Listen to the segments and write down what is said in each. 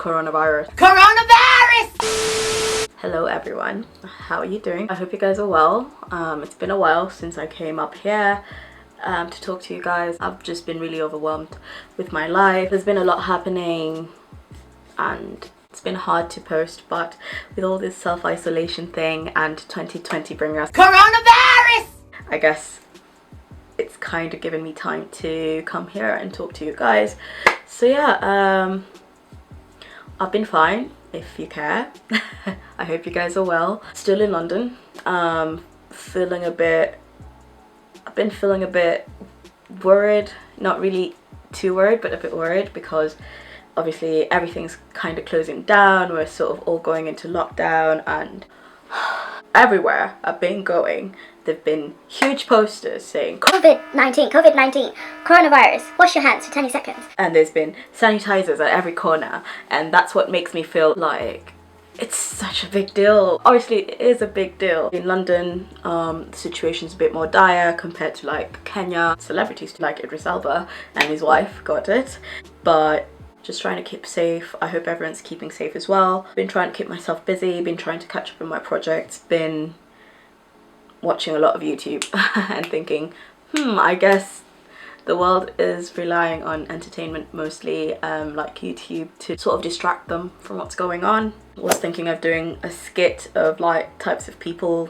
coronavirus. Hello everyone, how are you doing? I hope you guys are well. It's been a while since I came up here to talk to you guys. I've just been really overwhelmed with my life. There's been a lot happening and it's been hard to post, but with all this self-isolation thing and 2020 bringing us coronavirus, I guess it's kind of given me time to come here and talk to you guys. So yeah, I've been fine, if you care. I hope you guys are well. Still in London. I've been feeling a bit worried, not really too worried, but a bit worried because obviously everything's kind of closing down. We're sort of all going into lockdown, and everywhere I've been going, there've been huge posters saying COVID-19, coronavirus, wash your hands for 20 seconds. And there's been sanitizers at every corner, and that's what makes me feel like it's such a big deal. Obviously it is a big deal. In London, the situation's a bit more dire compared to like Kenya. Celebrities like Idris Elba and his wife got it, but just trying to keep safe. I hope everyone's keeping safe as well. Been trying to keep myself busy, been trying to catch up on my projects, been watching a lot of YouTube and thinking, I guess the world is relying on entertainment mostly, like YouTube, to sort of distract them from what's going on. I was thinking of doing a skit of like types of people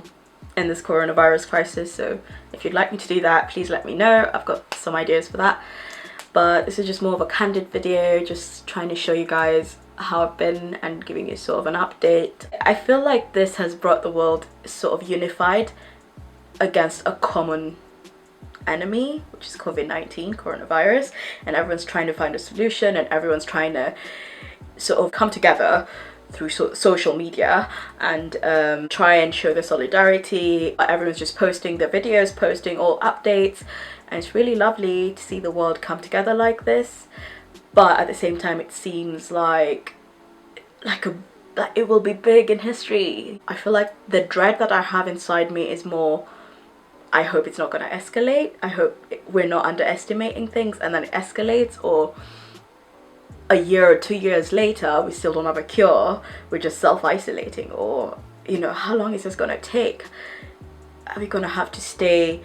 in this coronavirus crisis, so if you'd like me to do that, please let me know. I've got some ideas for that. But this is just more of a candid video, just trying to show you guys how I've been and giving you sort of an update. I feel like this has brought the world sort of unified against a common enemy, which is COVID-19, coronavirus, and everyone's trying to find a solution, and everyone's trying to sort of come together through social media and try and show their solidarity. Everyone's just posting their videos, posting all updates, and it's really lovely to see the world come together like this. But at the same time, it seems like it will be big in history. I feel like the dread that I have inside me is more, I hope it's not going to escalate. I hope we're not underestimating things and then it escalates, or a year or 2 years later we still don't have a cure, we're just self-isolating, or you know, how long is this going to take? Are we going to have to stay,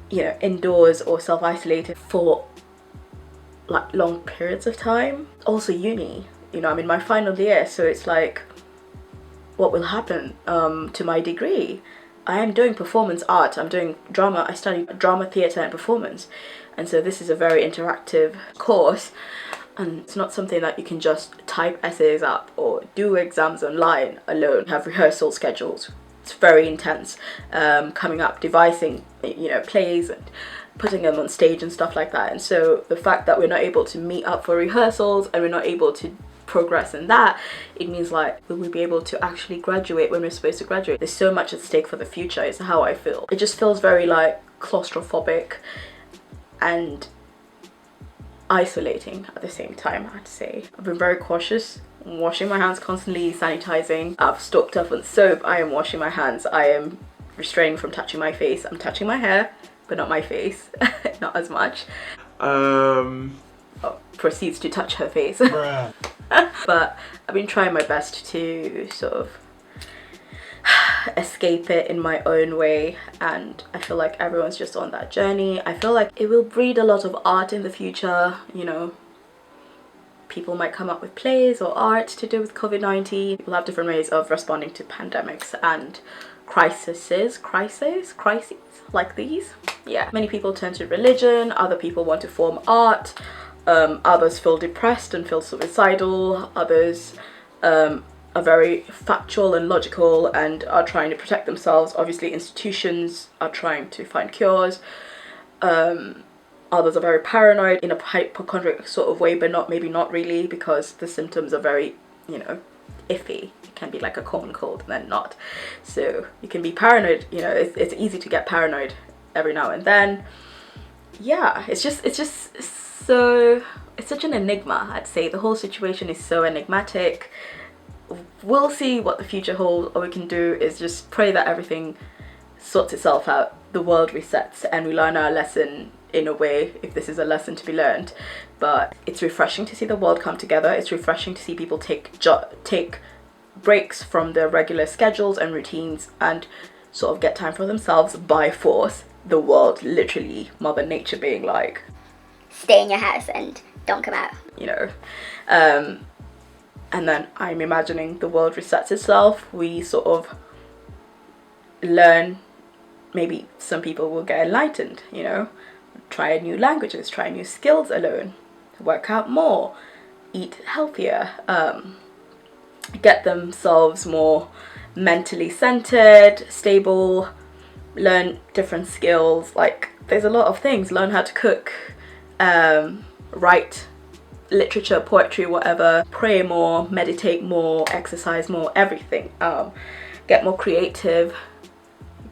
you know, indoors or self-isolated for like long periods of time? Also uni, you know, I'm in my final year, so it's like, what will happen to my degree? I am doing performance art, I'm doing drama, I study drama, theatre and performance, and so this is a very interactive course, and it's not something that you can just type essays up or do exams online alone, have rehearsal schedules. It's very intense, coming up, devising, you know, plays and putting them on stage and stuff like that. And so the fact that we're not able to meet up for rehearsals and we're not able to progress in that, it means like, will we be able to actually graduate when we're supposed to graduate? There's so much at stake for the future, is how I feel. It just feels very like claustrophobic and isolating at the same time, I have to say. I've been very cautious. I'm washing my hands constantly, sanitizing. I've stocked up on soap. I am washing my hands. I am restraining from touching my face. I'm touching my hair, but not my face. Not as much. Proceeds to touch her face. But I've been trying my best to sort of escape it in my own way, and I feel like everyone's just on that journey. I feel like it will breed a lot of art in the future, you know. People might come up with plays or art to do with COVID-19. People have different ways of responding to pandemics and crises like these. Yeah, many people turn to religion, other people want to form art, others feel depressed and feel suicidal, others are very factual and logical and are trying to protect themselves. Obviously institutions are trying to find cures. Others are very paranoid in a hypochondriac sort of way, but maybe not really, because the symptoms are very, you know, iffy. It can be like a common cold and then not. So you can be paranoid, you know, it's easy to get paranoid every now and then. Yeah, it's such an enigma, I'd say. The whole situation is so enigmatic. We'll see what the future holds. All we can do is just pray that everything sorts itself out, the world resets, and we learn our lesson in a way, if this is a lesson to be learned. But it's refreshing to see the world come together. It's refreshing to see people take breaks from their regular schedules and routines and sort of get time for themselves by force. The world, literally Mother Nature being like, stay in your house and don't come out, you know. And then I'm imagining the world resets itself. We sort of learn, maybe some people will get enlightened, you know, try new languages, try new skills alone, work out more, eat healthier, get themselves more mentally centered, stable, learn different skills. Like, there's a lot of things. Learn how to cook, write literature, poetry, whatever, pray more, meditate more, exercise more, everything. Get more creative,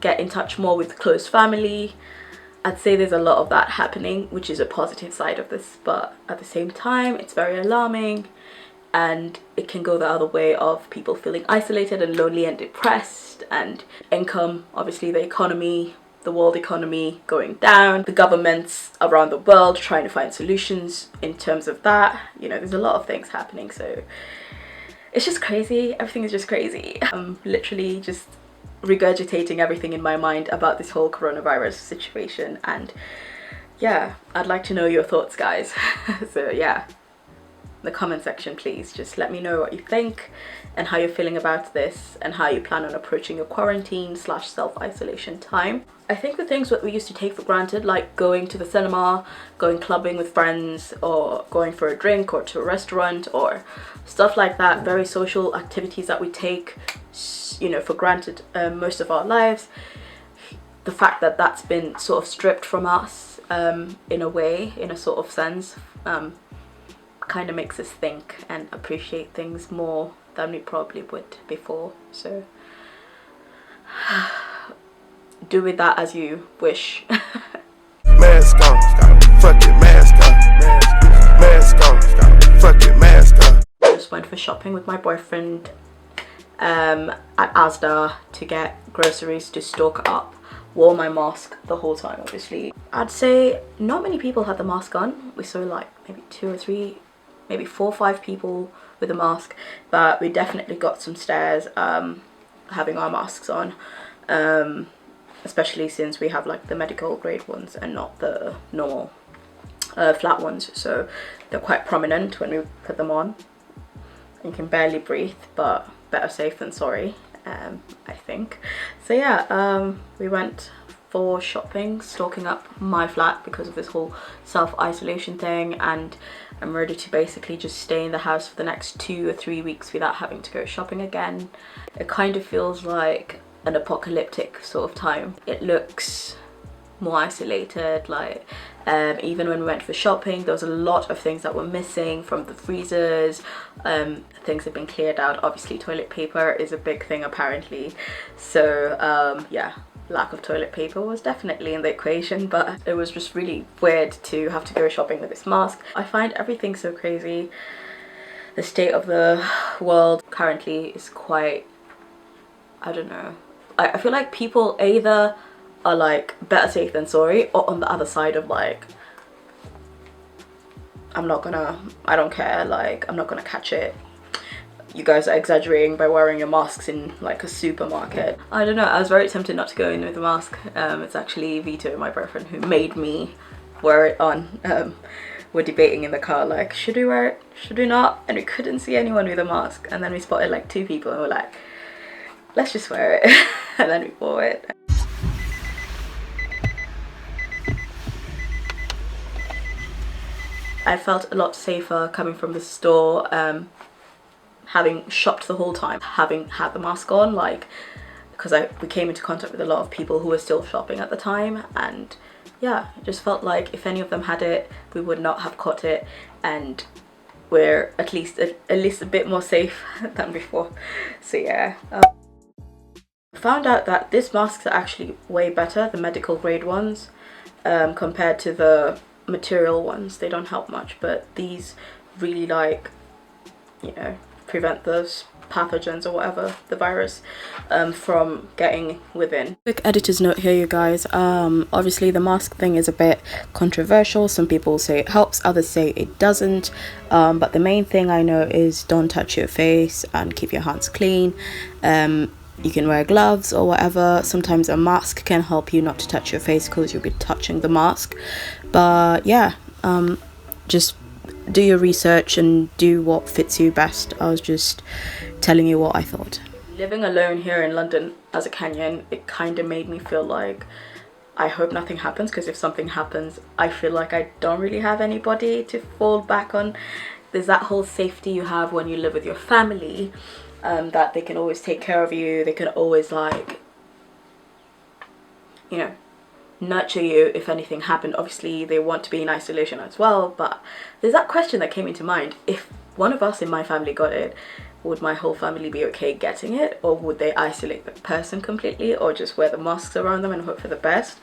get in touch more with close family. I'd say there's a lot of that happening, which is a positive side of this, but at the same time it's very alarming, and it can go the other way of people feeling isolated and lonely and depressed, and income, obviously the economy, the world economy going down, the governments around the world trying to find solutions in terms of that. You know, there's a lot of things happening, so it's just crazy. Everything is just crazy. I'm literally just regurgitating everything in my mind about this whole coronavirus situation, and yeah, I'd like to know your thoughts, guys. So yeah, in the comment section, please just let me know what you think and how you're feeling about this and how you plan on approaching your quarantine / self-isolation time. I think the things that we used to take for granted, like going to the cinema, going clubbing with friends, or going for a drink or to a restaurant or stuff like that, very social activities that we take, you know, for granted most of our lives, the fact that that's been sort of stripped from us in a way, in a sort of sense, kind of makes us think and appreciate things more than we probably would before. So do with that as you wish. Mask on, fuck it, mask on, mask on, fuck it, mask on. I just went for shopping with my boyfriend at Asda to get groceries to stock up. Wore my mask the whole time, obviously. I'd say not many people had the mask on. We saw like maybe 2 or 3, maybe 4 or 5 people with a mask, but we definitely got some stares having our masks on, especially since we have like the medical grade ones and not the normal flat ones, so they're quite prominent when we put them on. You can barely breathe, but better safe than sorry, I think. So yeah, we went for shopping, stocking up my flat because of this whole self-isolation thing, and I'm ready to basically just stay in the house for the next 2 or 3 weeks without having to go shopping again. It kind of feels like an apocalyptic sort of time. It looks more isolated, like even when we went for shopping there was a lot of things that were missing from the freezers. Things have been cleared out. Obviously toilet paper is a big thing apparently, so yeah, lack of toilet paper was definitely in the equation, but it was just really weird to have to go shopping with this mask. I find everything so crazy. The state of the world currently is quite, I don't know, I feel like people either are like better safe than sorry, or on the other side of like, I don't care, like I'm not gonna catch it. You guys are exaggerating by wearing your masks in like a supermarket. I don't know, I was very tempted not to go in with a mask. It's actually Vito, my boyfriend, who made me wear it on. We're debating in the car like, should we wear it, should we not? And we couldn't see anyone with a mask, and then we spotted like 2 people and we're like, let's just wear it. And then we wore it. I felt a lot safer coming from the store, having shopped the whole time, having had the mask on, like, because we came into contact with a lot of people who were still shopping at the time, and yeah, it just felt like if any of them had it, we would not have caught it, and we're at least a bit more safe than before. So yeah, found out that these masks are actually way better, the medical grade ones, compared to the material ones. They don't help much, but these really, like, you know, prevent those pathogens or whatever, the virus, from getting within. Quick editor's note here, you guys. Obviously the mask thing is a bit controversial. Some people say it helps, others say it doesn't, but the main thing I know is don't touch your face and keep your hands clean. You can wear gloves or whatever. Sometimes a mask can help you not to touch your face because you'll be touching the mask. But yeah, just do your research and do what fits you best. I was just telling you what I thought. Living alone here in London as a Kenyan, it kind of made me feel like I hope nothing happens, because if something happens, I feel like I don't really have anybody to fall back on. There's that whole safety you have when you live with your family, that they can always take care of you, they can always, like, you know, nurture you if anything happened. Obviously they want to be in isolation as well, but there's that question that came into mind: if one of us in my family got it, would my whole family be okay getting it, or would they isolate the person completely, or just wear the masks around them and hope for the best?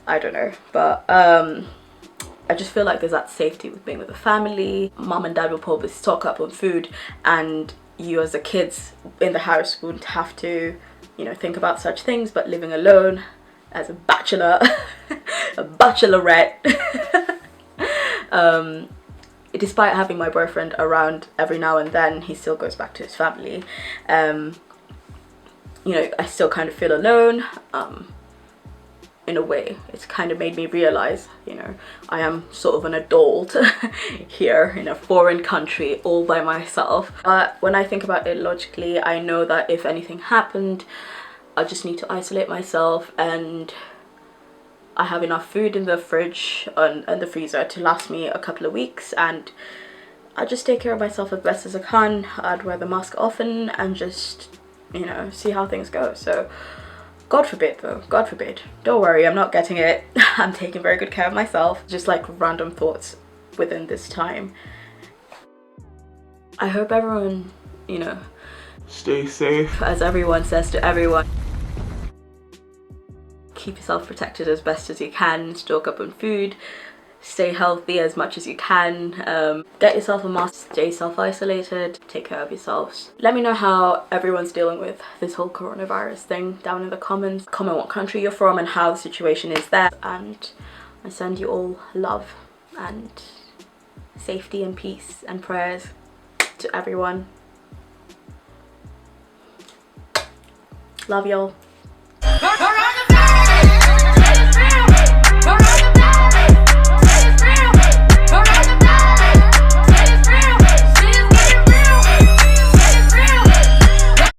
I don't know, but I just feel like there's that safety with being with the family. Mom and dad will probably stock up on food, and you as the kids in the house wouldn't have to, you know, think about such things. But living alone as a bachelor, a bachelorette, despite having my boyfriend around every now and then, he still goes back to his family. You know, I still kind of feel alone. In a way, it's kind of made me realize, you know, I am sort of an adult here in a foreign country all by myself. But when I think about it logically, I know that if anything happened, I just need to isolate myself, and I have enough food in the fridge and the freezer to last me a couple of weeks, and I just take care of myself as best as I can. I'd wear the mask often and just, you know, see how things go. So God forbid though, God forbid. Don't worry, I'm not getting it. I'm taking very good care of myself. Just like random thoughts within this time. I hope everyone, you know, stay safe, as everyone says to everyone. Keep yourself protected as best as you can, stock up on food, stay healthy as much as you can, get yourself a mask, stay self-isolated, take care of yourselves. Let me know how everyone's dealing with this whole coronavirus thing down in the comments. Comment what country you're from and how the situation is there, and I send you all love and safety and peace and prayers to everyone. Love y'all.